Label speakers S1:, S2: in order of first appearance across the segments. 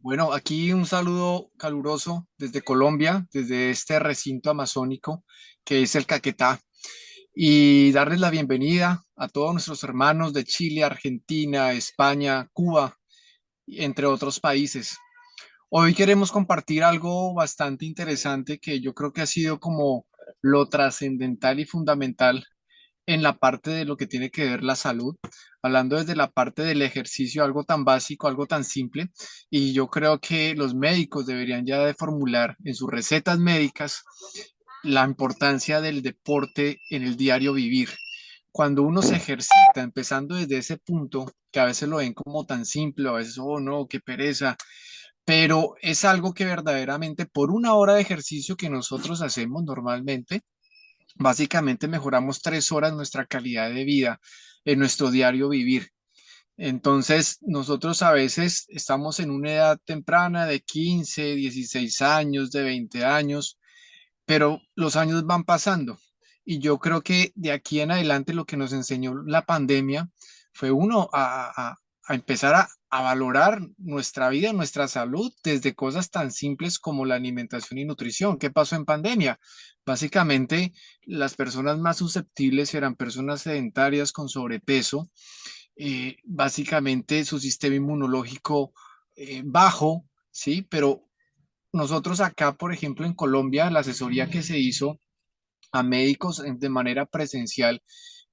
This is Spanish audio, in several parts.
S1: Bueno, aquí un saludo caluroso desde Colombia, desde este recinto amazónico que es el Caquetá, y darles la bienvenida a todos nuestros hermanos de Chile, Argentina, España, Cuba, entre otros países. Hoy queremos compartir algo bastante interesante que yo creo que ha sido como lo trascendental y fundamental en la parte de lo que tiene que ver la salud, hablando desde la parte del ejercicio, algo tan básico, algo tan simple, y yo creo que los médicos deberían ya de formular en sus recetas médicas la importancia del deporte en el diario vivir. Cuando uno se ejercita, empezando desde ese punto, que a veces lo ven como tan simple, a veces, oh no, qué pereza, pero es algo que verdaderamente por una hora de ejercicio que nosotros hacemos normalmente, básicamente mejoramos 3 horas nuestra calidad de vida en nuestro diario vivir. Entonces, nosotros a veces estamos en una edad temprana de 15, 16 años, de 20 años, pero los años van pasando. Y yo creo que de aquí en adelante lo que nos enseñó la pandemia fue uno a empezar a valorar nuestra vida, nuestra salud, desde cosas tan simples como la alimentación y nutrición. ¿Qué pasó en pandemia? Básicamente, las personas más susceptibles eran personas sedentarias con sobrepeso, básicamente su sistema inmunológico bajo, ¿sí? Pero nosotros acá, por ejemplo, en Colombia, la asesoría que se hizo a médicos de manera presencial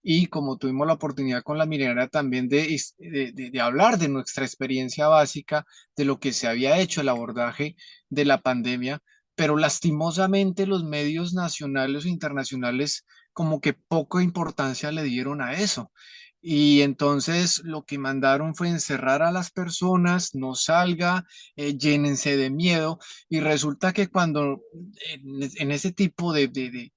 S1: y como tuvimos la oportunidad con la minera también de hablar de nuestra experiencia básica, de lo que se había hecho, el abordaje de la pandemia, pero lastimosamente los medios nacionales o internacionales como que poca importancia le dieron a eso. Y entonces lo que mandaron fue encerrar a las personas, no salga, llénense de miedo. Y resulta que cuando en ese tipo de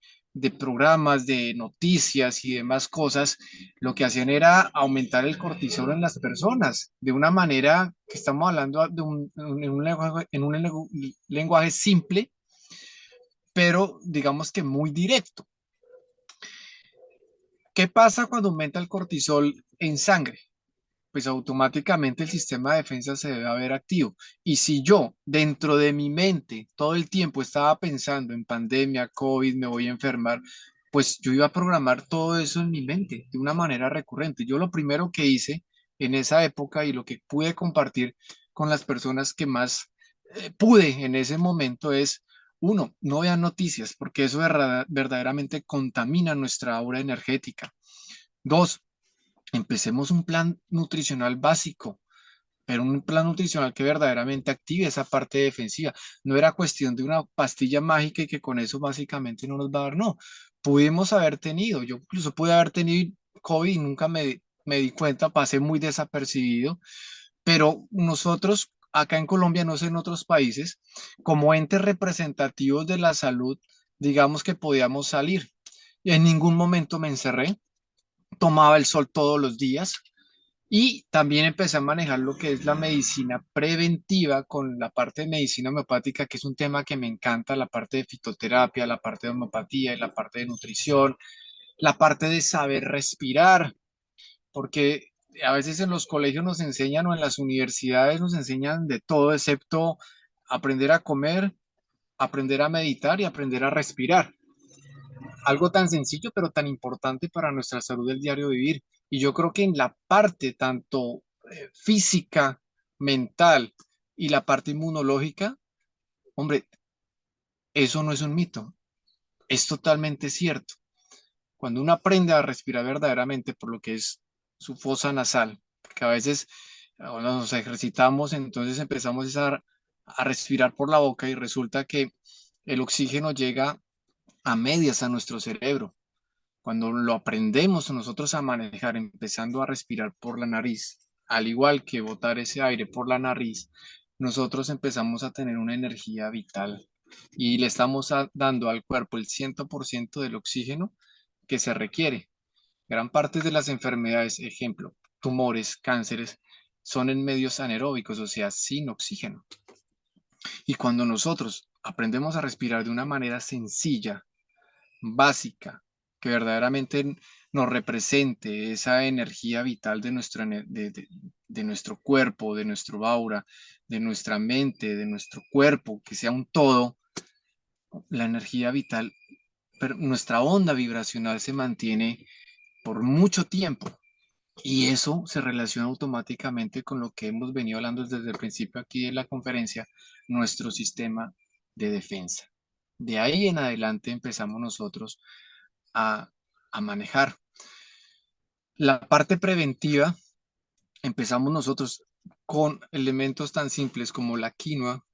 S1: programas, de noticias y demás cosas, lo que hacían era aumentar el cortisol en las personas, de una manera que estamos hablando en un lenguaje simple, pero digamos que muy directo. ¿Qué pasa cuando aumenta el cortisol en sangre? Pues automáticamente el sistema de defensa se debe haber activo. Y si yo dentro de mi mente todo el tiempo estaba pensando en pandemia, COVID, me voy a enfermar, pues yo iba a programar todo eso en mi mente de una manera recurrente. Yo lo primero que hice en esa época y lo que pude compartir con las personas que más pude en ese momento es, uno, no vean noticias porque eso verdaderamente contamina nuestra aura energética. Dos, empecemos un plan nutricional básico, pero un plan nutricional que verdaderamente active esa parte defensiva. No era cuestión de una pastilla mágica y que con eso básicamente no nos va a dar, no. Pudimos haber tenido, yo incluso pude haber tenido COVID y nunca me di cuenta, pasé muy desapercibido, pero nosotros acá en Colombia, no sé en otros países, como entes representativos de la salud, digamos que podíamos salir. Y en ningún momento me encerré, tomaba el sol todos los días, y también empecé a manejar lo que es la medicina preventiva con la parte de medicina homeopática, que es un tema que me encanta, la parte de fitoterapia, la parte de homeopatía y la parte de nutrición, la parte de saber respirar, porque a veces en los colegios nos enseñan o en las universidades nos enseñan de todo excepto aprender a comer, aprender a meditar y aprender a respirar. Algo tan sencillo pero tan importante para nuestra salud del diario vivir. Y yo creo que en la parte tanto física, mental y la parte inmunológica, hombre, eso no es un mito, es totalmente cierto. Cuando uno aprende a respirar verdaderamente por lo que es su fosa nasal, porque a veces cuando nos ejercitamos, entonces empezamos a respirar por la boca y resulta que el oxígeno llega a medias a nuestro cerebro. Cuando lo aprendemos nosotros a manejar, empezando a respirar por la nariz, al igual que botar ese aire por la nariz, nosotros empezamos a tener una energía vital y le estamos dando al cuerpo el 100% del oxígeno que se requiere. Gran parte de las enfermedades, ejemplo, tumores, cánceres, son en medios anaeróbicos, o sea, sin oxígeno. Y cuando nosotros aprendemos a respirar de una manera sencilla, básica, que verdaderamente nos represente esa energía vital de de nuestro cuerpo, de nuestro aura, de nuestra mente, de nuestro cuerpo, que sea un todo, la energía vital, pero nuestra onda vibracional se mantiene por mucho tiempo. Y eso se relaciona automáticamente con lo que hemos venido hablando desde el principio aquí de la conferencia, nuestro sistema de defensa. De ahí en adelante empezamos nosotros a, a manejar. La parte preventiva, empezamos nosotros con elementos tan simples como la quinoa,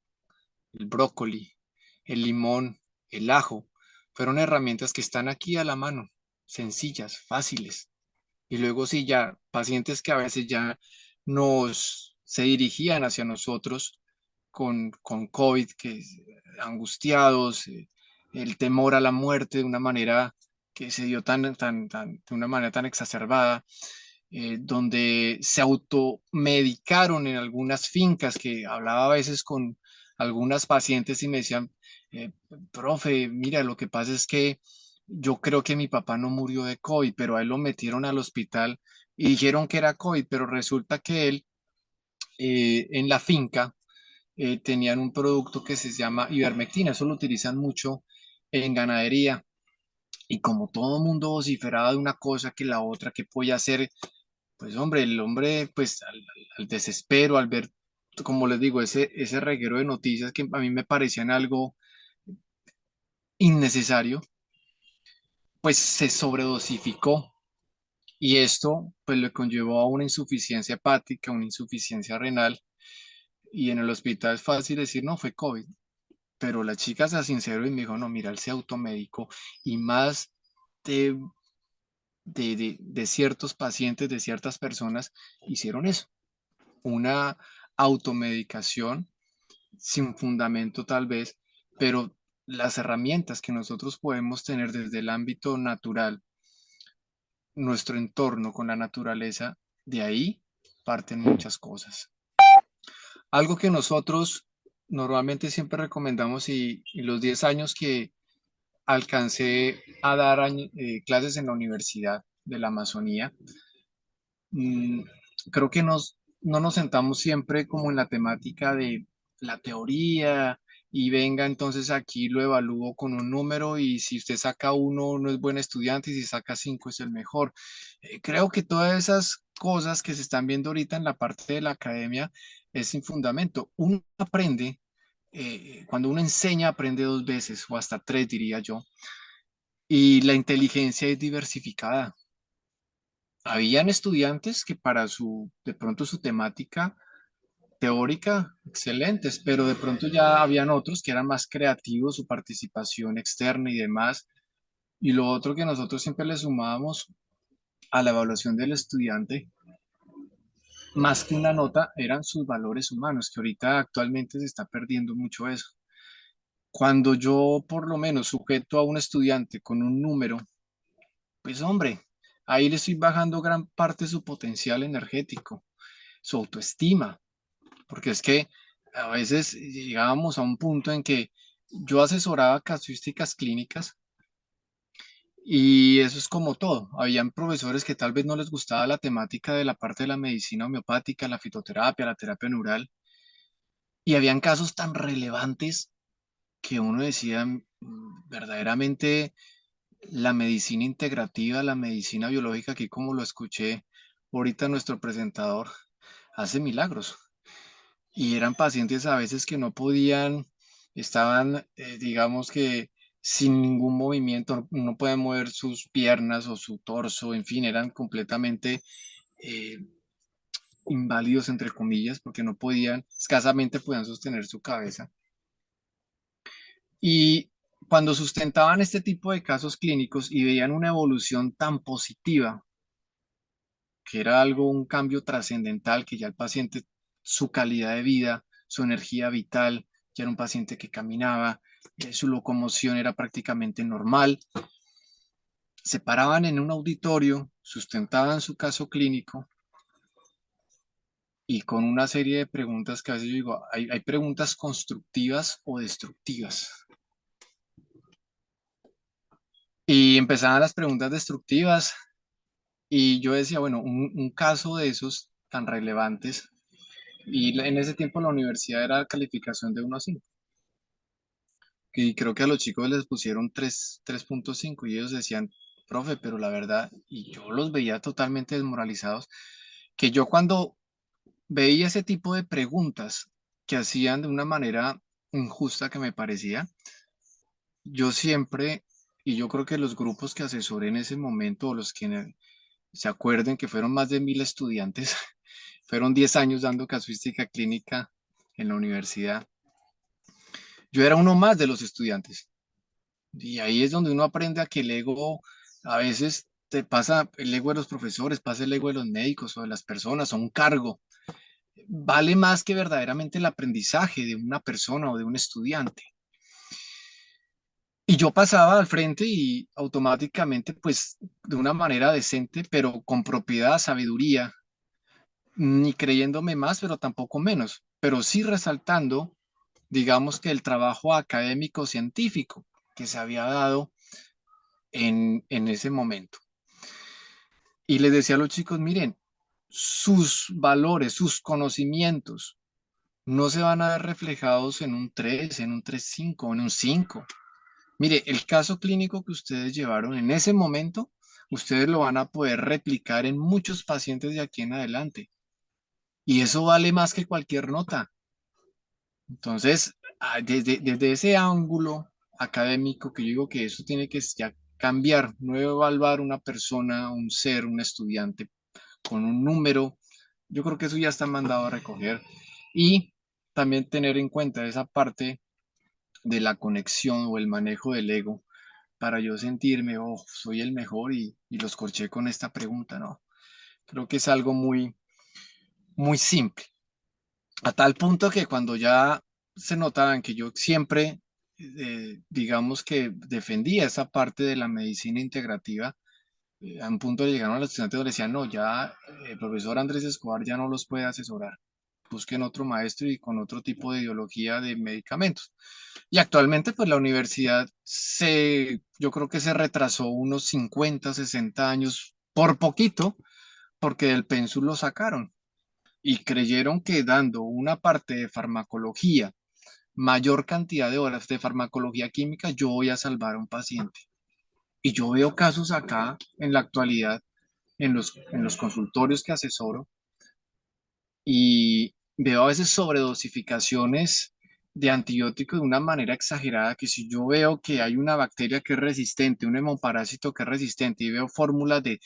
S1: el brócoli, el limón, el ajo. Fueron herramientas que están aquí a la mano, sencillas, fáciles. Y luego sí, ya pacientes que a veces ya nos se dirigían hacia nosotros con COVID, que angustiados, el temor a la muerte de una manera que se dio de una manera tan exacerbada, donde se automedicaron en algunas fincas, que hablaba a veces con algunas pacientes y me decían, eh, profe, mira, lo que pasa es que yo creo que mi papá no murió de COVID, pero a él lo metieron al hospital y dijeron que era COVID, pero resulta que él en la finca tenían un producto que se llama ivermectina, eso lo utilizan mucho en ganadería. Y como todo mundo vociferaba de una cosa que la otra, que podía hacer, pues hombre, el hombre, pues al desespero, al ver, como les digo, ese reguero de noticias que a mí me parecían algo innecesario, pues se sobredosificó. Y esto pues le conllevó a una insuficiencia hepática, una insuficiencia renal. Y en el hospital es fácil decir, no, fue COVID. Pero la chica se sinceró y me dijo, no, mira, él se automedicó. Y más de, de ciertos pacientes, de ciertas personas, hicieron eso. Una automedicación sin fundamento tal vez, pero las herramientas que nosotros podemos tener desde el ámbito natural, nuestro entorno con la naturaleza, de ahí parten muchas cosas. Algo que nosotros normalmente siempre recomendamos y los 10 años que alcancé a dar clases en la Universidad de la Amazonía, mm, creo que no nos sentamos siempre como en la temática de la teoría y venga, entonces aquí lo evalúo con un número y si usted saca uno no es buen estudiante y si saca cinco es el mejor. Creo que todas esas cosas que se están viendo ahorita en la parte de la academia es sin fundamento. Uno aprende, cuando uno enseña aprende dos veces o hasta tres diría yo, y la inteligencia es diversificada. Habían estudiantes que para de pronto su temática teórica, excelentes, pero de pronto ya habían otros que eran más creativos, su participación externa y demás. Y lo otro que nosotros siempre le sumábamos a la evaluación del estudiante, más que una nota, eran sus valores humanos, que ahorita actualmente se está perdiendo mucho eso. Cuando yo por lo menos sujeto a un estudiante con un número, pues hombre, ahí le estoy bajando gran parte de su potencial energético, su autoestima, porque es que a veces llegábamos a un punto en que yo asesoraba casuísticas clínicas y eso es como todo. Habían profesores que tal vez no les gustaba la temática de la parte de la medicina homeopática, la fitoterapia, la terapia neural, y habían casos tan relevantes que uno decía, verdaderamente la medicina integrativa, la medicina biológica, aquí como lo escuché ahorita nuestro presentador, hace milagros. Y eran pacientes a veces que no podían, estaban, digamos que sin ningún movimiento, no podían mover sus piernas o su torso, en fin, eran completamente eh, inválidos, entre comillas, porque no podían, escasamente podían sostener su cabeza. Y cuando sustentaban este tipo de casos clínicos y veían una evolución tan positiva, que era algo, un cambio trascendental, que ya el paciente, su calidad de vida, su energía vital, ya era un paciente que caminaba, su locomoción era prácticamente normal. Se paraban en un auditorio, sustentaban su caso clínico y con una serie de preguntas que a veces yo digo, hay preguntas constructivas o destructivas. Y Y empezaban las preguntas destructivas y yo decía, bueno, un caso de esos tan relevantes, y en ese tiempo la universidad era calificación de 1 a 5 y creo que a los chicos les pusieron 3.5 y ellos decían, profe, pero la verdad, y yo los veía totalmente desmoralizados, que yo cuando veía ese tipo de preguntas que hacían de una manera injusta que me parecía, yo siempre, y yo creo que los grupos que asesoré en ese momento, o los que se acuerden que fueron más de 1.000 estudiantes, fueron 10 años dando casuística clínica en la universidad. Yo era uno más de los estudiantes. Y ahí es donde uno aprende a que el ego a veces te pasa el ego de los profesores, pasa el ego de los médicos o de las personas, o un cargo. Vale más que verdaderamente el aprendizaje de una persona o de un estudiante. Y yo pasaba al frente y automáticamente, pues, de una manera decente, pero con propiedad, sabiduría, ni creyéndome más, pero tampoco menos, pero sí resaltando, digamos que el trabajo académico científico que se había dado en ese momento. Y les decía a los chicos, miren, sus valores, sus conocimientos no se van a ver reflejados en un 3, en un 3.5, en un 5. Mire, el caso clínico que ustedes llevaron en ese momento, ustedes lo van a poder replicar en muchos pacientes de aquí en adelante. Y eso vale más que cualquier nota. Entonces, desde ese ángulo académico que yo digo que eso tiene que ya cambiar, no evaluar una persona, un ser, un estudiante con un número, yo creo que eso ya está mandado a recoger. Y también tener en cuenta esa parte de la conexión o el manejo del ego para yo sentirme, oh, soy el mejor y los corché con esta pregunta, ¿no? Creo que es algo muy, muy simple. A tal punto que cuando ya se notaban que yo siempre, digamos que defendía esa parte de la medicina integrativa, a un punto llegaron a los estudiantes y le decían, no, ya el profesor Andrés Escobar ya no los puede asesorar. Busquen otro maestro y con otro tipo de ideología de medicamentos. Y actualmente, pues la universidad yo creo que se retrasó unos 50, 60 años por poquito, porque del pénsul lo sacaron y creyeron que dando una parte de farmacología, mayor cantidad de horas de farmacología química, yo voy a salvar a un paciente. Y yo veo casos acá en la actualidad, en los consultorios que asesoro, y veo a veces sobredosificaciones de antibióticos de una manera exagerada, que si yo veo que hay una bacteria que es resistente, un hemoparásito que es resistente, y veo fórmulas de,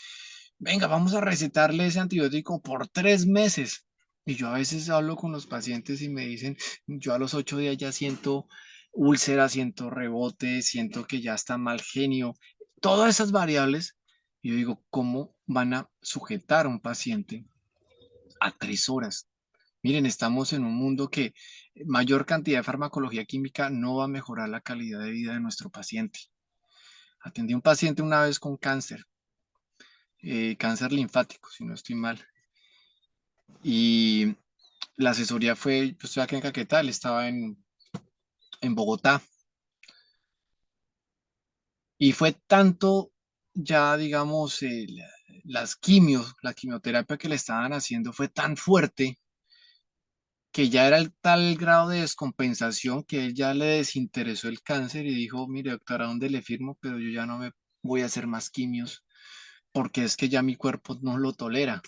S1: venga, vamos a recetarle ese antibiótico por 3 meses. Y yo a veces hablo con los pacientes y me dicen, yo a los 8 días ya siento úlcera, siento rebote, siento que ya está mal genio, todas esas variables. Y yo digo, ¿cómo van a sujetar a un paciente a 3 horas? Miren, estamos en un mundo que mayor cantidad de farmacología química no va a mejorar la calidad de vida de nuestro paciente. Atendí a un paciente una vez con cáncer, cáncer linfático, si no estoy mal, y la asesoría fue, yo estoy aquí en Caquetá, él estaba en Bogotá, y fue tanto ya, digamos, la quimioterapia que le estaban haciendo fue tan fuerte que ya era el tal grado de descompensación que él ya le desinteresó el cáncer y dijo, mire, doctora, ¿a dónde le firmo? Pero yo ya no me voy a hacer más quimios porque es que ya mi cuerpo no lo tolera.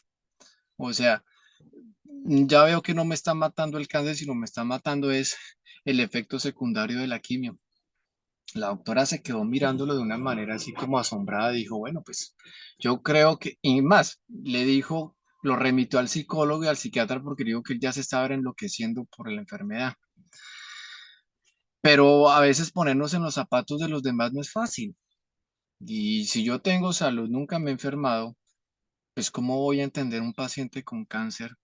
S1: O sea, ya veo que no me está matando el cáncer, sino me está matando es el efecto secundario de la quimio. La doctora se quedó mirándolo de una manera así como asombrada, dijo, bueno, pues yo creo que, y más, le dijo, lo remitió al psicólogo y al psiquiatra porque dijo que él ya se estaba enloqueciendo por la enfermedad. Pero a veces ponernos en los zapatos de los demás no es fácil. Y si yo tengo salud, nunca me he enfermado, pues ¿cómo voy a entender un paciente con cáncer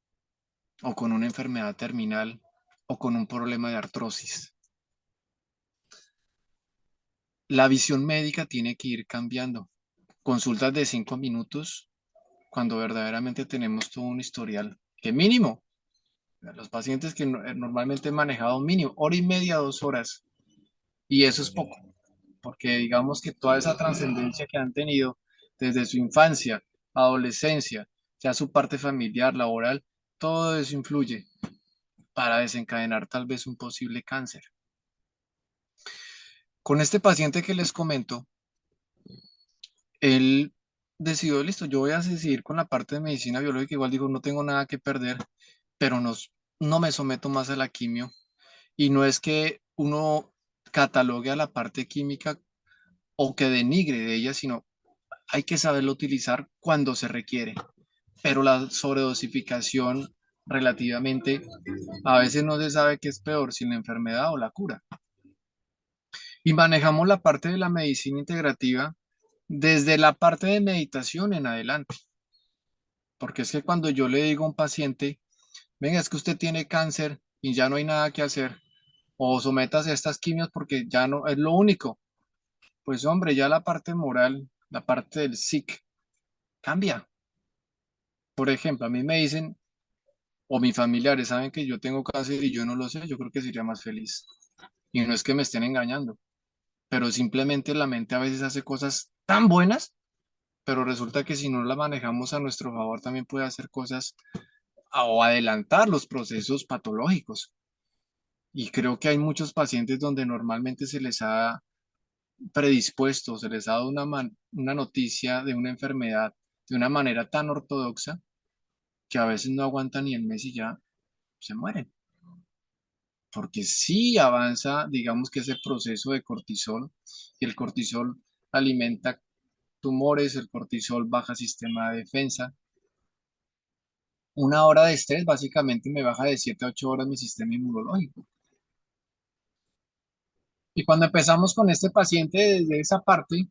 S1: o con una enfermedad terminal o con un problema de artrosis? La visión médica tiene que ir cambiando. Consultas de 5 minutos cuando verdaderamente tenemos todo un historial, que mínimo, los pacientes que normalmente he manejado mínimo, hora y media, 2 horas, y eso es poco. porque digamos que toda esa trascendencia que han tenido desde su infancia, adolescencia, ya su parte familiar, laboral, todo eso influye para desencadenar tal vez un posible cáncer. Con este paciente que les comento, él decidió, listo, yo voy a seguir con la parte de medicina biológica, igual digo, no tengo nada que perder, pero no me someto más a la quimio. Y no es que uno catalogue a la parte química o que denigre de ella, sino hay que saberlo utilizar cuando se requiere. Pero la sobredosificación relativamente, a veces no se sabe qué es peor, si la enfermedad o la cura. Y manejamos la parte de la medicina integrativa desde la parte de meditación en adelante. Porque es que cuando yo le digo a un paciente, venga, es que usted tiene cáncer y ya no hay nada que hacer, o sométase a estas quimios porque ya no es lo único. Pues hombre, ya la parte moral, la parte del psic cambia. Por ejemplo, a mí me dicen, o mis familiares saben que yo tengo cáncer y yo no lo sé, yo creo que sería más feliz. Y no es que me estén engañando, pero simplemente la mente a veces hace cosas tan buenas, pero resulta que si no la manejamos a nuestro favor también puede hacer cosas o adelantar los procesos patológicos. Y creo que hay muchos pacientes donde normalmente se les ha predispuesto, se les ha dado una noticia de una enfermedad de una manera tan ortodoxa que a veces no aguantan ni el mes y ya se mueren. Porque sí avanza, digamos que ese proceso de cortisol, y el cortisol alimenta tumores, el cortisol baja sistema de defensa. Una hora de estrés básicamente me baja de 7 a 8 horas mi sistema inmunológico. Y cuando empezamos con este paciente desde esa parte,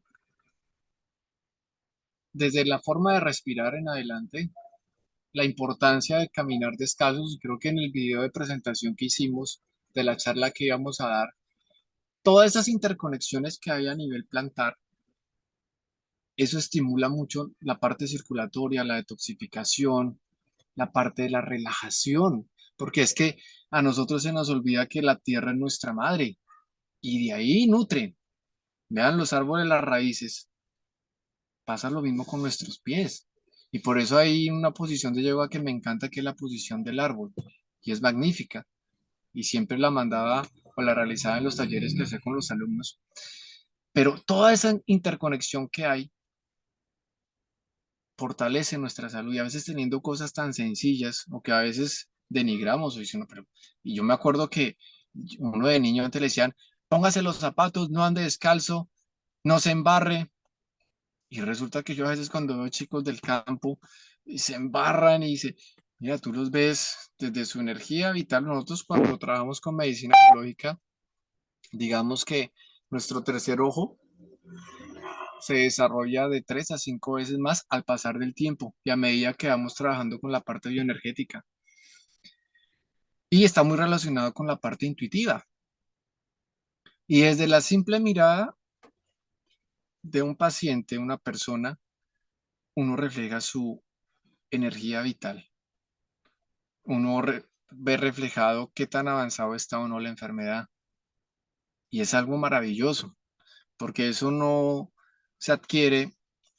S1: desde la forma de respirar en adelante, la importancia de caminar descalzos, y creo que en el video de presentación que hicimos de la charla que íbamos a dar, todas esas interconexiones que hay a nivel plantar, eso estimula mucho la parte circulatoria, la detoxificación, la parte de la relajación, porque es que a nosotros se nos olvida que la tierra es nuestra madre y de ahí nutre. Vean los árboles, las raíces, pasa lo mismo con nuestros pies. Y por eso hay una posición de yoga que me encanta, que es la posición del árbol, y es magnífica. Y siempre la mandaba o la realizaba en los talleres que hacía con los alumnos. Pero toda esa interconexión que hay fortalece nuestra salud y a veces teniendo cosas tan sencillas o que a veces denigramos o diciendo, pero, y yo me acuerdo que uno de niño antes le decían, póngase los zapatos, no ande descalzo, no se embarre. Y resulta que yo a veces cuando veo chicos del campo y se embarran y se, mira, tú los ves desde su energía vital. Nosotros cuando trabajamos con medicina biológica, digamos que nuestro tercer ojo se desarrolla de 3 a 5 veces más al pasar del tiempo y a medida que vamos trabajando con la parte bioenergética. Y está muy relacionado con la parte intuitiva. Y desde la simple mirada de un paciente, una persona, uno refleja su energía vital. Ve reflejado qué tan avanzado está o no la enfermedad. Y es algo maravilloso, porque eso no se adquiere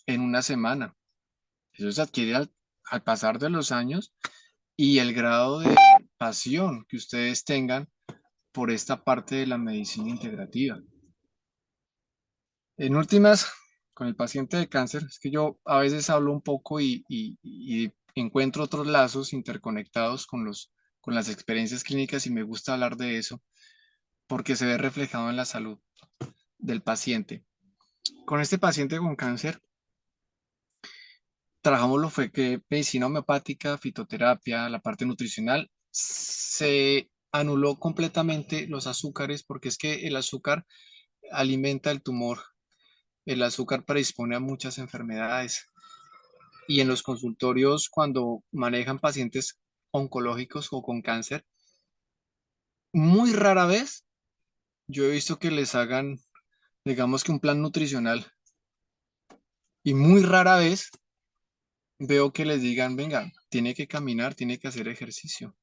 S1: en una semana. Eso se adquiere al pasar de los años y el grado de pasión que ustedes tengan por esta parte de la medicina integrativa. En últimas, con el paciente de cáncer, es que yo a veces hablo un poco y encuentro otros lazos interconectados con las experiencias clínicas y me gusta hablar de eso porque se ve reflejado en la salud del paciente. Con este paciente con cáncer, trabajamos lo fue que medicina homeopática, fitoterapia, la parte nutricional, se anuló completamente los azúcares porque es que el azúcar alimenta el tumor, el azúcar predispone a muchas enfermedades y en los consultorios cuando manejan pacientes oncológicos o con cáncer, muy rara vez yo he visto que les hagan, digamos que un plan nutricional y muy rara vez veo que les digan, venga, tiene que caminar, tiene que hacer ejercicio.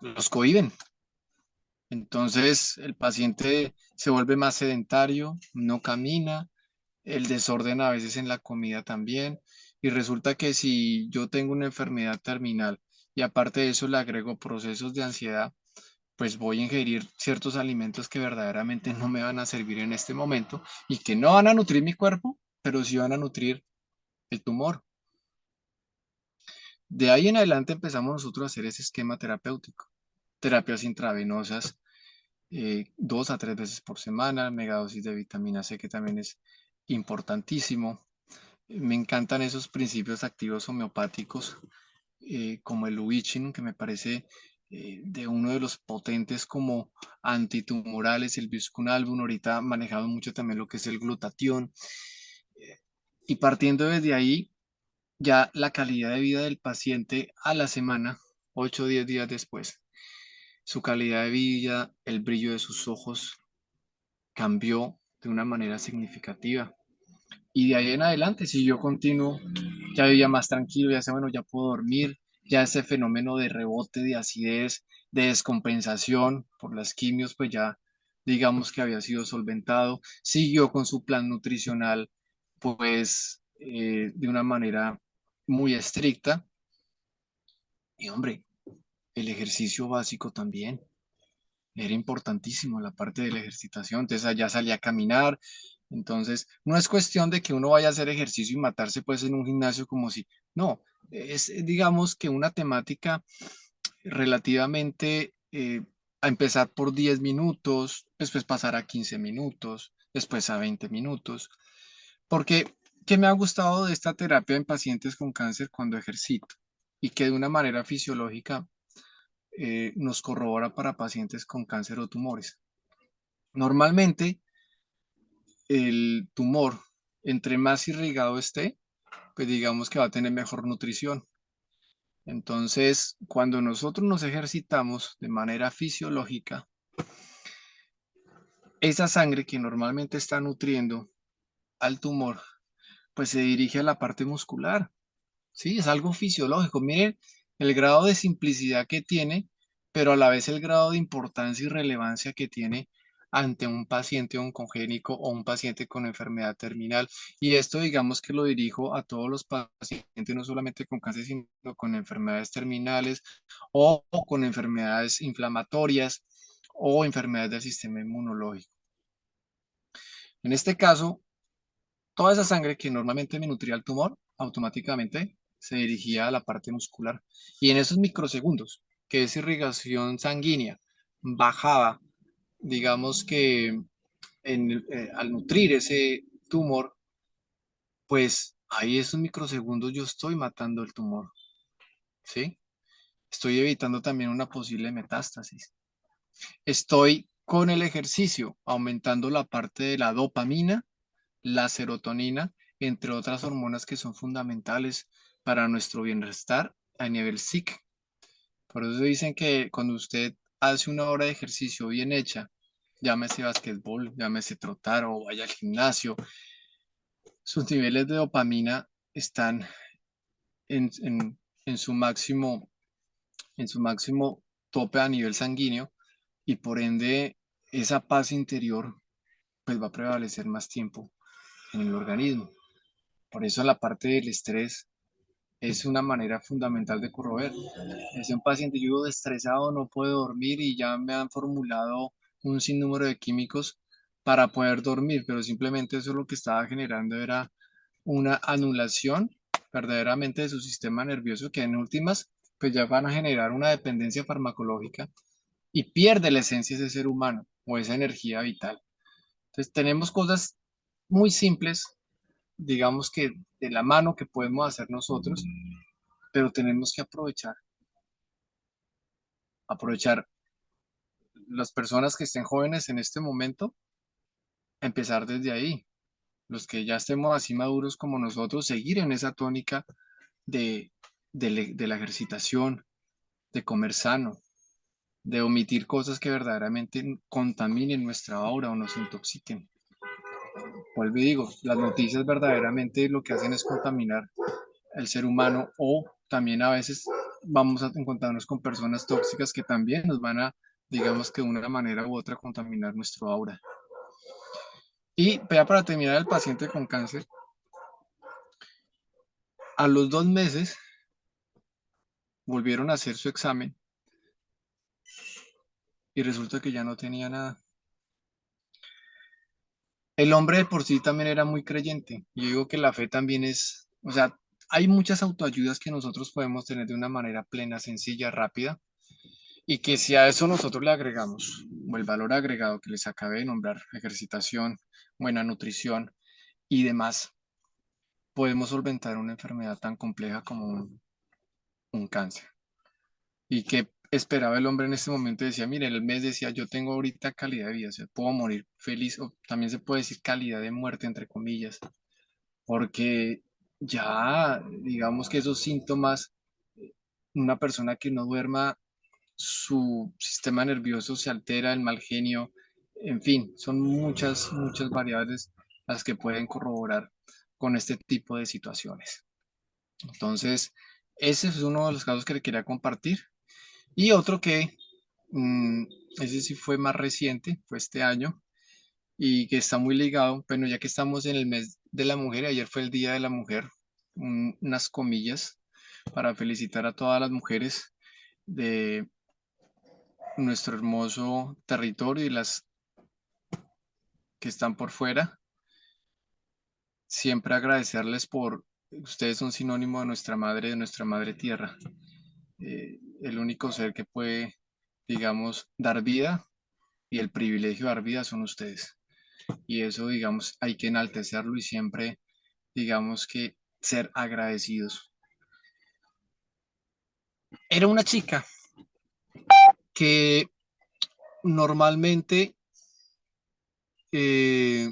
S1: Los cohíben. Entonces el paciente se vuelve más sedentario, no camina, el desorden a veces en la comida también. Y resulta que si yo tengo una enfermedad terminal y aparte de eso le agrego procesos de ansiedad, pues voy a ingerir ciertos alimentos que verdaderamente no me van a servir en este momento y que no van a nutrir mi cuerpo, pero sí van a nutrir el tumor. De ahí en adelante empezamos nosotros a hacer ese esquema terapéutico. Terapias intravenosas, 2 a 3 veces por semana, megadosis de vitamina C, que también es importantísimo. Me encantan esos principios activos homeopáticos, como el Lubicin, que me parece de uno de los potentes como antitumorales, el Biscunalbum, ahorita manejado mucho también lo que es el glutatión. Y partiendo desde ahí, ya la calidad de vida del paciente a la semana, 8 o 10 días después, su calidad de vida, el brillo de sus ojos cambió de una manera significativa. Y de ahí en adelante, si yo continúo, ya vivía más tranquilo, ya sé, bueno, ya puedo dormir, ya ese fenómeno de rebote, de acidez, de descompensación por las quimios, pues ya digamos que había sido solventado, siguió con su plan nutricional, pues de una manera muy estricta. Y hombre, el ejercicio básico también. Era importantísimo la parte de la ejercitación, entonces allá salía a caminar, entonces no es cuestión de que uno vaya a hacer ejercicio y matarse pues en un gimnasio como si, no, es digamos que una temática relativamente a empezar por 10 minutos, después pasar a 15 minutos, después a 20 minutos, porque ¿qué me ha gustado de esta terapia en pacientes con cáncer cuando ejercito? Y que de una manera fisiológica nos corrobora para pacientes con cáncer o tumores. Normalmente, el tumor, entre más irrigado esté, pues digamos que va a tener mejor nutrición. Entonces, cuando nosotros nos ejercitamos de manera fisiológica, esa sangre que normalmente está nutriendo al tumor, pues se dirige a la parte muscular. Sí, es algo fisiológico. Miren el grado de simplicidad que tiene, pero a la vez el grado de importancia y relevancia que tiene ante un paciente oncogénico o un paciente con enfermedad terminal. Y esto digamos que lo dirijo a todos los pacientes, no solamente con cáncer, sino con enfermedades terminales o con enfermedades inflamatorias o enfermedades del sistema inmunológico. En este caso, toda esa sangre que normalmente me nutría el tumor, automáticamente se dirigía a la parte muscular. Y en esos microsegundos, que esa irrigación sanguínea bajaba, digamos que al nutrir ese tumor, pues ahí esos microsegundos yo estoy matando el tumor, ¿sí? Estoy evitando también una posible metástasis. Estoy con el ejercicio aumentando la parte de la dopamina, la serotonina, entre otras hormonas que son fundamentales para nuestro bienestar a nivel psíquico. Por eso dicen que cuando usted hace una hora de ejercicio bien hecha, llámese basquetbol, llámese trotar o vaya al gimnasio, sus niveles de dopamina están en, en- en su máximo, en su máximo tope a nivel sanguíneo y por ende esa paz interior pues va a prevalecer más tiempo en el organismo. Por eso la parte del estrés es una manera fundamental de corroer. Es un paciente, yo vivo estresado, no puedo dormir y ya me han formulado un sinnúmero de químicos para poder dormir, pero simplemente eso lo que estaba generando era una anulación verdaderamente de su sistema nervioso que en últimas pues ya van a generar una dependencia farmacológica y pierde la esencia de ese ser humano o esa energía vital. Entonces tenemos cosas muy simples, digamos que de la mano que podemos hacer nosotros, pero tenemos que aprovechar las personas que estén jóvenes en este momento, empezar desde ahí. Los que ya estemos así maduros como nosotros, seguir en esa tónica de, de la ejercitación, de comer sano, de omitir cosas que verdaderamente contaminen nuestra aura o nos intoxiquen. Vuelvo y digo, las noticias verdaderamente lo que hacen es contaminar el ser humano o también a veces vamos a encontrarnos con personas tóxicas que también nos van a digamos que de una manera u otra contaminar nuestro aura. Y ya para terminar, el paciente con cáncer, a los 2 meses volvieron a hacer su examen y resulta que ya no tenía nada. El hombre de por sí también era muy creyente. Yo digo que la fe también es, o sea, hay muchas autoayudas que nosotros podemos tener de una manera plena, sencilla, rápida, y que si a eso nosotros le agregamos, o el valor agregado que les acabé de nombrar, ejercitación, buena nutrición y demás, podemos solventar una enfermedad tan compleja como un cáncer. ¿Y qué esperaba el hombre en este momento? Decía, mire, el mes decía, yo tengo ahorita calidad de vida, o sea, puedo morir feliz, o también se puede decir calidad de muerte, entre comillas, porque ya, digamos que esos síntomas, una persona que no duerma, su sistema nervioso se altera, el mal genio, en fin, son muchas, muchas variables las que pueden corroborar con este tipo de situaciones. Entonces, ese es uno de los casos que le quería compartir. Y otro que, mm, ese sí fue más reciente, fue este año, y que está muy ligado, bueno, ya que estamos en el mes de la mujer, ayer fue el Día de la Mujer, unas comillas para felicitar a todas las mujeres de nuestro hermoso territorio y las que están por fuera. Siempre agradecerles por, ustedes son sinónimo de nuestra madre tierra. El único ser que puede, digamos, dar vida y el privilegio de dar vida son ustedes. Y eso, digamos, hay que enaltecerlo y siempre, digamos que ser agradecidos. Era una chica que normalmente eh,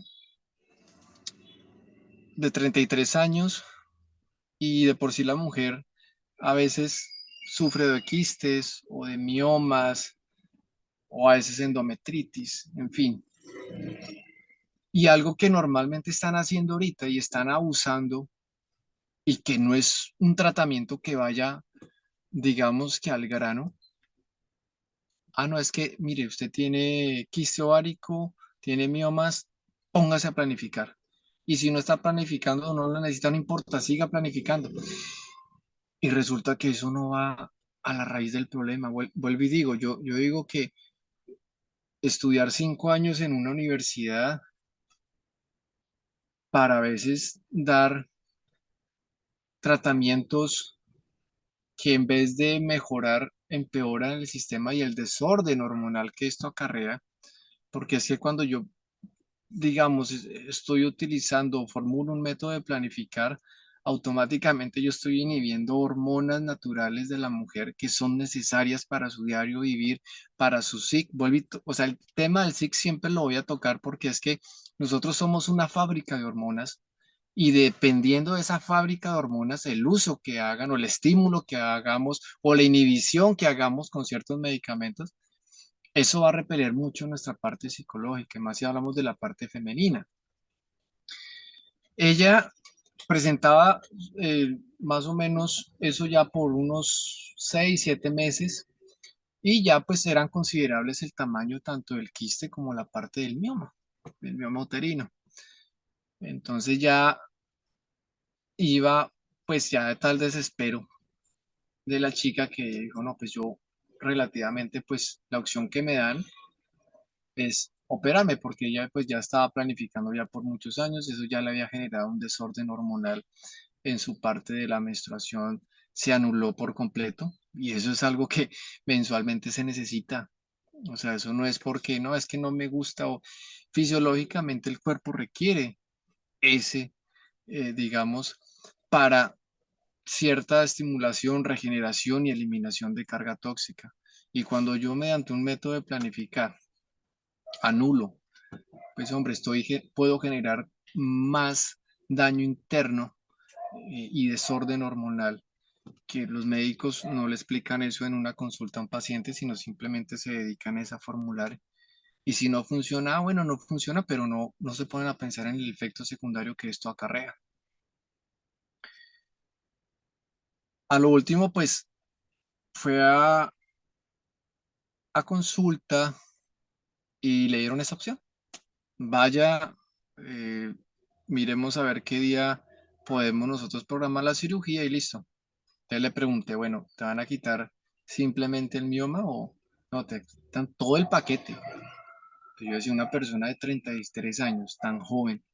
S1: de 33 años y de por sí la mujer a veces sufre de quistes o de miomas o a veces endometritis, en fin. Y algo que normalmente están haciendo ahorita y están abusando y que no es un tratamiento que vaya, digamos que al grano. Ah, no, es que, mire, usted tiene quiste ovárico, tiene miomas, póngase a planificar. Y si no está planificando, no lo necesita, no importa, siga planificando. Y resulta que eso no va a la raíz del problema. Vuelvo y digo, yo digo que estudiar 5 años en una universidad para a veces dar tratamientos que en vez de mejorar, empeoran el sistema y el desorden hormonal que esto acarrea, porque es que cuando yo, digamos, estoy utilizando o formulo un método de planificar, automáticamente yo estoy inhibiendo hormonas naturales de la mujer que son necesarias para su diario vivir, para su SIC. O sea, el tema del SIC siempre lo voy a tocar porque es que nosotros somos una fábrica de hormonas y dependiendo de esa fábrica de hormonas, el uso que hagan o el estímulo que hagamos o la inhibición que hagamos con ciertos medicamentos, eso va a repeler mucho nuestra parte psicológica, más si hablamos de la parte femenina. Ella presentaba más o menos eso ya por unos 6, 7 meses y ya pues eran considerables el tamaño tanto del quiste como la parte del mioma uterino. Entonces ya iba pues ya de tal desespero de la chica que dijo, no, pues yo relativamente pues la opción que me dan es operarme porque ella pues ya estaba planificando ya por muchos años, eso ya le había generado un desorden hormonal en su parte de la menstruación, se anuló por completo y eso es algo que mensualmente se necesita. O sea, eso no es porque no, es que no me gusta o fisiológicamente el cuerpo requiere ese, digamos, para cierta estimulación, regeneración y eliminación de carga tóxica. Y cuando yo mediante un método de planificar anulo, pues hombre, puedo generar más daño interno y desorden hormonal que los médicos no le explican eso en una consulta a un paciente, sino simplemente se dedican a esa formular. Y si no funciona, bueno, no funciona, pero no se ponen a pensar en el efecto secundario que esto acarrea. A lo último, pues fue a consulta y le dieron esa opción. Vaya, eh, miremos a ver qué día podemos nosotros programar la cirugía y listo. Entonces le pregunté, bueno, ¿te van a quitar simplemente el mioma o no? Te quitan todo el paquete. Yo decía, una persona de 33 años, tan joven,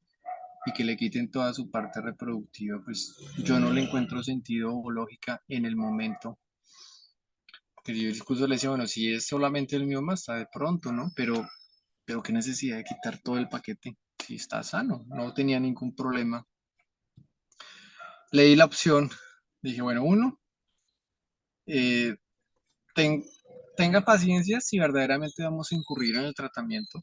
S1: y que le quiten toda su parte reproductiva, pues yo no le encuentro sentido o lógica en el momento. Que yo incluso le decía, bueno, si es solamente el mioma, está de pronto, ¿no? Pero qué necesidad de quitar todo el paquete si está sano, no tenía ningún problema. Leí la opción, dije, bueno, uno, eh, ten- tenga paciencia si verdaderamente vamos a incurrir en el tratamiento,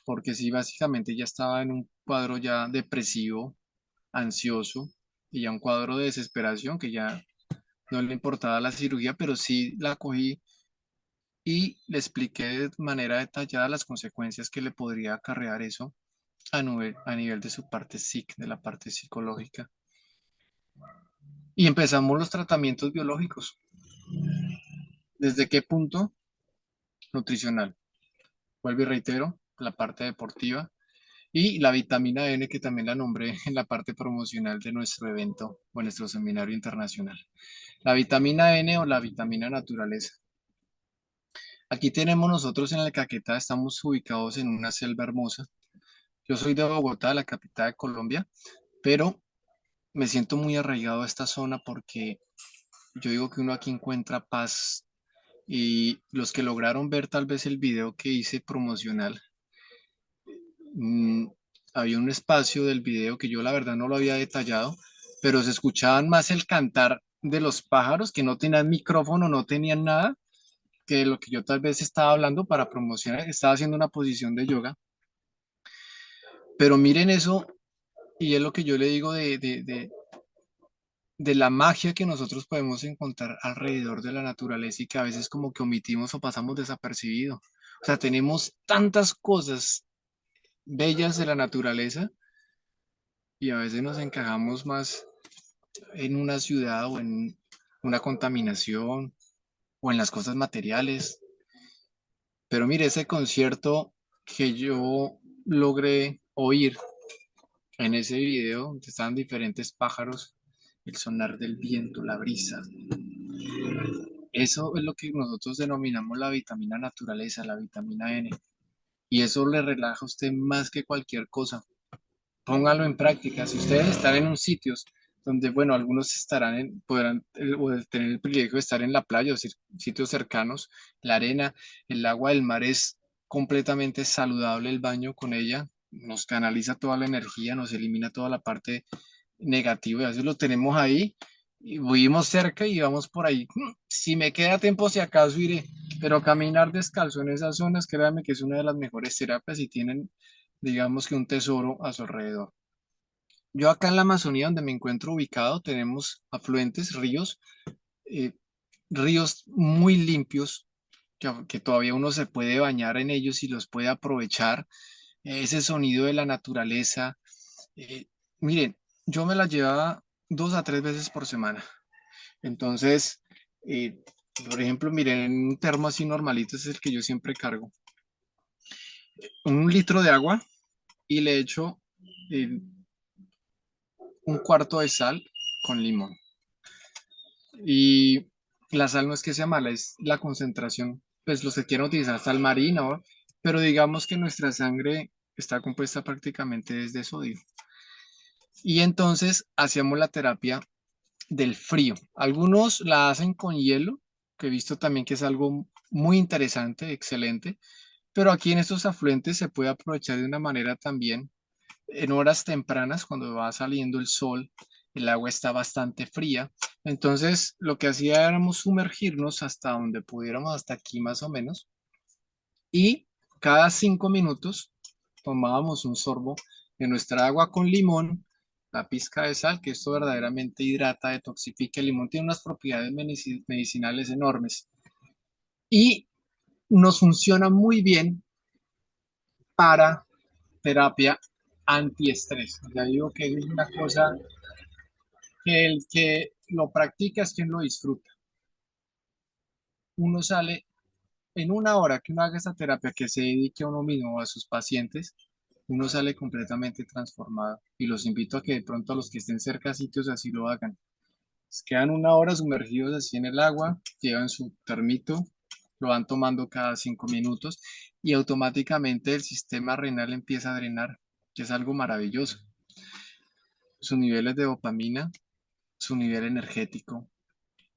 S1: porque sí, básicamente ya estaba en un cuadro ya depresivo, ansioso, y ya un cuadro de desesperación que ya no le importaba la cirugía, pero sí la cogí y le expliqué de manera detallada las consecuencias que le podría acarrear eso a nivel de su parte de la parte psicológica. Y empezamos los tratamientos biológicos. ¿Desde qué punto? Nutricional. Vuelvo y reitero, la parte deportiva y la vitamina N que también la nombré en la parte promocional de nuestro evento o nuestro seminario internacional. La vitamina N o la vitamina naturaleza. Aquí tenemos nosotros en el Caquetá, estamos ubicados en una selva hermosa. Yo soy de Bogotá, la capital de Colombia, pero me siento muy arraigado a esta zona porque yo digo que uno aquí encuentra paz y los que lograron ver tal vez el video que hice promocional, mm, había un espacio del video que yo la verdad no lo había detallado, pero se escuchaban más el cantar de los pájaros que no tenían micrófono, no tenían nada, que lo que yo tal vez estaba hablando para promocionar, estaba haciendo una posición de yoga, pero miren eso y es lo que yo le digo de la magia que nosotros podemos encontrar alrededor de la naturaleza y que a veces como que omitimos o pasamos desapercibido. O sea, tenemos tantas cosas bellas de la naturaleza y a veces nos encajamos más en una ciudad o en una contaminación o en las cosas materiales. Pero mire, ese concierto que yo logré oír en ese video, donde estaban diferentes pájaros, el sonar del viento, la brisa, eso es lo que nosotros denominamos la vitamina naturaleza, la vitamina N. Y eso le relaja a usted más que cualquier cosa. Póngalo en práctica. Si ustedes están en un sitios donde, bueno, algunos podrán o tener el privilegio de estar en la playa o sitios cercanos, la arena, el agua del mar es completamente saludable, el baño con ella nos canaliza toda la energía, nos elimina toda la parte negativa, y a veces lo tenemos ahí y vivimos cerca y vamos por ahí. Si me queda tiempo, si acaso iré, pero caminar descalzo en esas zonas, créanme que es una de las mejores terapias y tienen, digamos que un tesoro a su alrededor. Yo acá en la Amazonía, donde me encuentro ubicado, tenemos afluentes, ríos, eh, ríos muy limpios, que todavía uno se puede bañar en ellos y los puede aprovechar. Ese sonido de la naturaleza. eh, Miren, yo me la llevaba 2 a 3 veces por semana. Entonces, eh, por ejemplo, miren, en un termo así normalito es el que yo siempre cargo. 1 litro de agua y le echo eh, 1/4 de sal con limón. Y la sal no es que sea mala, es la concentración. Pues los que quieran utilizar sal marina, ¿no? Pero digamos que nuestra sangre está compuesta prácticamente desde sodio. Y entonces hacíamos la terapia del frío. Algunos la hacen con hielo, que he visto también que es algo muy interesante, excelente, pero aquí en estos afluentes se puede aprovechar de una manera también en horas tempranas, cuando va saliendo el sol, el agua está bastante fría. Entonces, lo que hacía éramos sumergirnos hasta donde pudiéramos, hasta aquí más o menos, y cada 5 minutos tomábamos un sorbo de nuestra agua con limón, la pizca de sal, que esto verdaderamente hidrata, detoxifica. El limón tiene unas propiedades medicinales enormes y nos funciona muy bien para terapia antiestrés. Ya digo que es una cosa que el que lo practica es quien lo disfruta. uno sale en una hora que uno haga esta terapia, que se dedique a uno mismo o a sus pacientes, uno sale completamente transformado. Y los invito a que de pronto a los que estén cerca a sitios así lo hagan. Quedan una hora sumergidos así en el agua, llevan su termito, lo van tomando cada 5 minutos y automáticamente el sistema renal empieza a drenar, que es algo maravilloso. Sus niveles de dopamina, su nivel energético,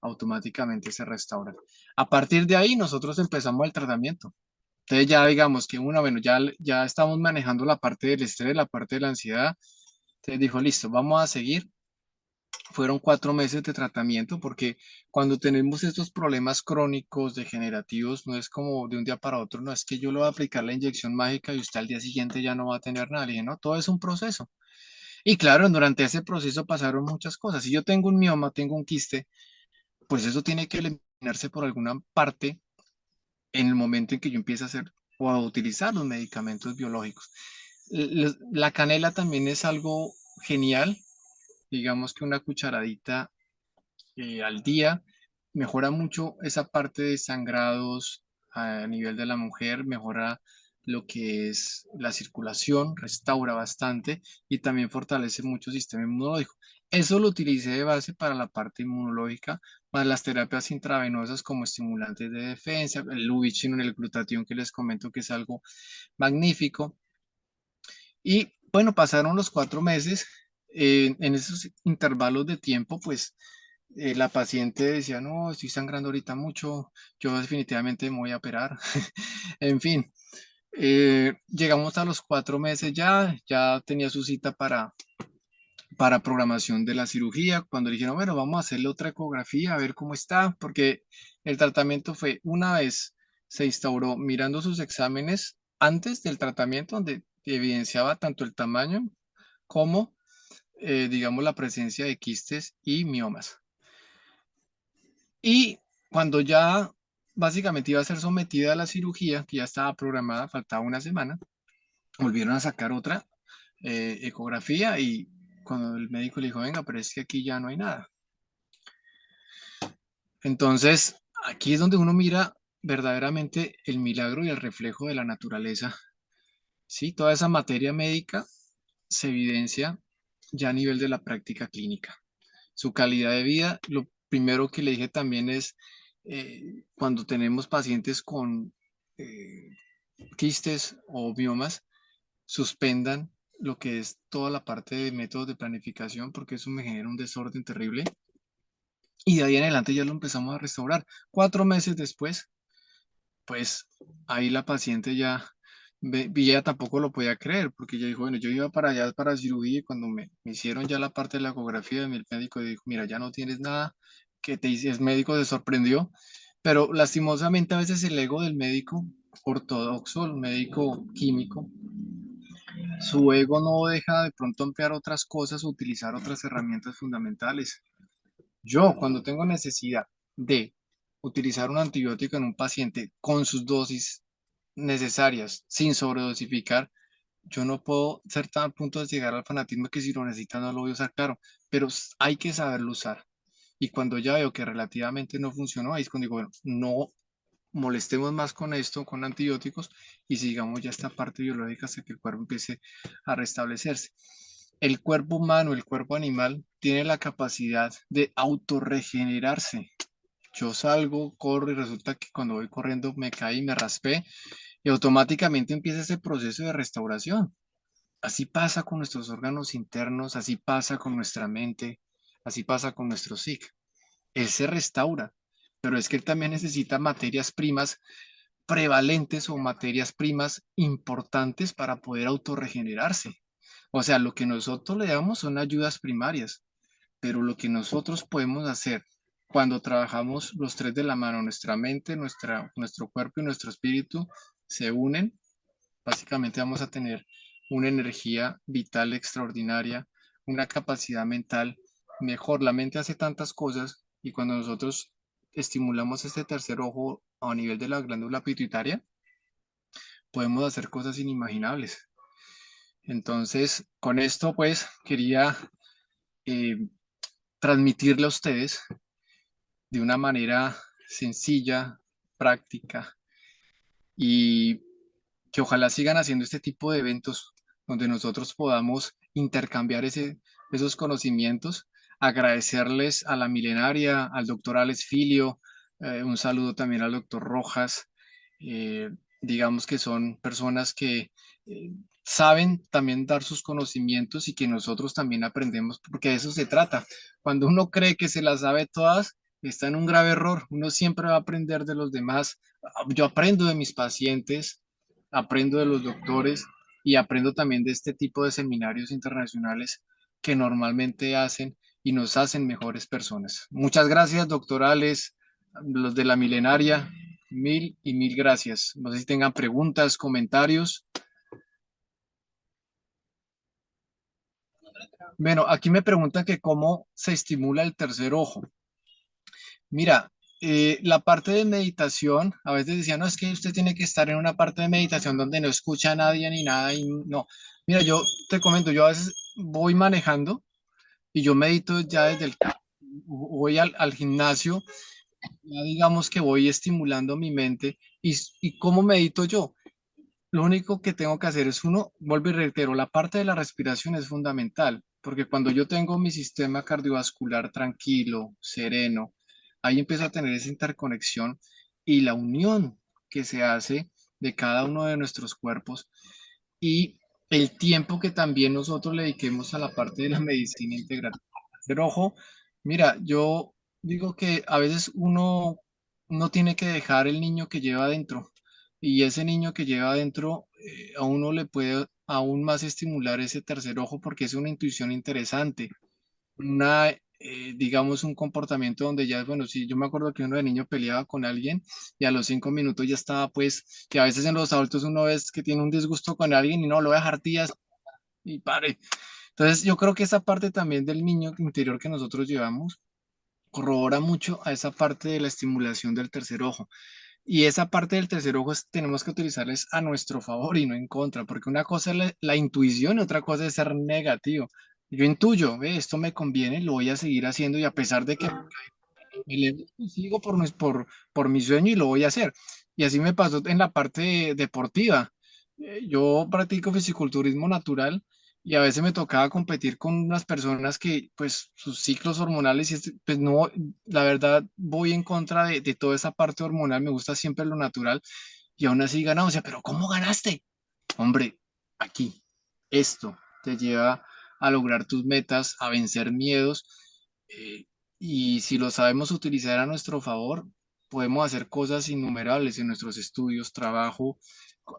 S1: automáticamente se restauran. A partir de ahí nosotros empezamos el tratamiento. Entonces ya digamos que bueno, ya estamos manejando la parte del estrés, la parte de la ansiedad. Entonces dijo, listo, vamos a seguir. Fueron 4 meses de tratamiento porque cuando tenemos estos problemas crónicos, degenerativos, no es como de un día para otro, no es que yo le voy a aplicar la inyección mágica y usted al día siguiente ya no va a tener nada. Le dije, no, todo es un proceso. Y claro, durante ese proceso pasaron muchas cosas. Si yo tengo un mioma, tengo un quiste, pues eso tiene que eliminarse por alguna parte en el momento en que yo empiece a hacer o a utilizar los medicamentos biológicos. La canela también es algo genial, digamos que una cucharadita al día mejora mucho esa parte de sangrados a nivel de la mujer, mejora lo que es la circulación, restaura bastante y también fortalece mucho el sistema inmunológico. Eso lo utilicé de base para la parte inmunológica, más las terapias intravenosas como estimulantes de defensa, el Lubitrin, el glutatión que les comento que es algo magnífico. Y bueno, pasaron los 4 meses. En esos intervalos de tiempo, pues la paciente decía, no, estoy sangrando ahorita mucho, yo definitivamente me voy a operar. En fin, llegamos a los 4 meses ya tenía su cita para programación de la cirugía. Cuando le dijeron, bueno, vamos a hacerle otra ecografía, a ver cómo está, porque el tratamiento fue una vez se instauró mirando sus exámenes antes del tratamiento, donde evidenciaba tanto el tamaño como, digamos, la presencia de quistes y miomas. Y cuando ya básicamente iba a ser sometida a la cirugía, que ya estaba programada, faltaba una semana, volvieron a sacar otra ecografía y cuando el médico le dijo, venga, pero es que aquí ya no hay nada. Entonces, aquí es donde uno mira verdaderamente el milagro y el reflejo de la naturaleza. Sí, toda esa materia médica se evidencia ya a nivel de la práctica clínica. Su calidad de vida, lo primero que le dije también es, cuando tenemos pacientes con eh, quistes o biomas, suspendan lo que es toda la parte de métodos de planificación, porque eso me genera un desorden terrible. Y de ahí en adelante ya lo empezamos a restaurar. 4 meses después, pues ahí la paciente ya, y ella tampoco lo podía creer, porque ella dijo, bueno, yo iba para allá para cirugía y cuando me hicieron ya la parte de la ecografía, el médico dijo, mira, ya no tienes nada, que te dice, el médico se sorprendió, pero lastimosamente a veces el ego del médico ortodoxo, el médico químico, su ego no deja de pronto ampliar otras cosas o utilizar otras herramientas fundamentales. Yo, cuando tengo necesidad de utilizar un antibiótico en un paciente con sus dosis necesarias, sin sobredosificar, yo no puedo ser tan a punto de llegar al fanatismo que si lo necesita no lo voy a usar, claro, pero hay que saberlo usar. Y cuando ya veo que relativamente no funcionó, ahí es cuando digo, bueno, no molestemos más con esto, con antibióticos, y sigamos ya esta parte biológica hasta que el cuerpo empiece a restablecerse. El cuerpo humano, el cuerpo animal, tiene la capacidad de autorregenerarse. Yo salgo, corro y resulta que cuando voy corriendo me caí, me raspé y automáticamente empieza ese proceso de restauración. Así pasa con nuestros órganos internos, así pasa con nuestra mente, así pasa con nuestro psique. Él se restaura, pero es que él también necesita materias primas prevalentes o materias primas importantes para poder autorregenerarse. O sea, lo que nosotros le damos son ayudas primarias, pero lo que nosotros podemos hacer cuando trabajamos los tres de la mano, nuestra mente, nuestro cuerpo y nuestro espíritu se unen, básicamente vamos a tener una energía vital extraordinaria, una capacidad mental mejor. La mente hace tantas cosas y cuando nosotros estimulamos este tercer ojo a nivel de la glándula pituitaria, podemos hacer cosas inimaginables. Entonces, con esto pues quería eh, transmitirle a ustedes de una manera sencilla, práctica y que ojalá sigan haciendo este tipo de eventos donde nosotros podamos intercambiar esos conocimientos. Agradecerles a la milenaria, al doctor Alex Filio, un saludo también al doctor Rojas. eh, digamos que son personas que eh, saben también dar sus conocimientos y que nosotros también aprendemos, porque de eso se trata. Cuando uno cree que se las sabe todas, está en un grave error. Uno siempre va a aprender de los demás. Yo aprendo de mis pacientes, aprendo de los doctores y aprendo también de este tipo de seminarios internacionales que normalmente hacen y nos hacen mejores personas. Muchas gracias, doctorales, los de la milenaria, mil y mil gracias. No sé si tengan preguntas, comentarios. Bueno, aquí me preguntan que cómo se estimula el tercer ojo. Mira, la parte de meditación, a veces decían, no, es que usted tiene que estar en una parte de meditación donde no escucha a nadie ni nada y no. Mira, yo te comento, yo a veces voy manejando y yo medito ya desde el carro, voy al gimnasio, ya digamos que voy estimulando mi mente y ¿cómo medito yo? Lo único que tengo que hacer es uno, vuelvo y reitero, la parte de la respiración es fundamental, porque cuando yo tengo mi sistema cardiovascular tranquilo, sereno, ahí empiezo a tener esa interconexión y la unión que se hace de cada uno de nuestros cuerpos y el tiempo que también nosotros le dediquemos a la parte de la medicina integral. Pero ojo, mira, yo digo que a veces uno no tiene que dejar el niño que lleva adentro y ese niño que lleva adentro a uno le puede aún más estimular ese tercer ojo porque es una intuición interesante, digamos, un comportamiento donde ya, bueno, sí, yo me acuerdo que uno de niño peleaba con alguien y a los 5 minutos ya estaba, pues, que a veces en los adultos uno ve que tiene un disgusto con alguien y no, lo voy a dejar tías y pare. Entonces, yo creo que esa parte también del niño interior que nosotros llevamos corrobora mucho a esa parte de la estimulación del tercer ojo. Y esa parte del tercer ojo tenemos que utilizarles a nuestro favor y no en contra, porque una cosa es la intuición y otra cosa es ser negativo. Yo intuyo, ve, esto me conviene, lo voy a seguir haciendo y a pesar de que me levanto y sigo por mi sueño y lo voy a hacer. Y así me pasó en la parte deportiva. Yo practico fisiculturismo natural y a veces me tocaba competir con unas personas que, pues, sus ciclos hormonales, pues no, la verdad, voy en contra de toda esa parte hormonal, me gusta siempre lo natural y aún así ganamos. O sea, pero ¿cómo ganaste? Hombre, aquí, esto te lleva a lograr tus metas, a vencer miedos, eh, y si lo sabemos utilizar a nuestro favor, podemos hacer cosas innumerables en nuestros estudios, trabajo,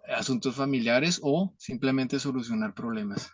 S1: asuntos familiares o simplemente solucionar problemas.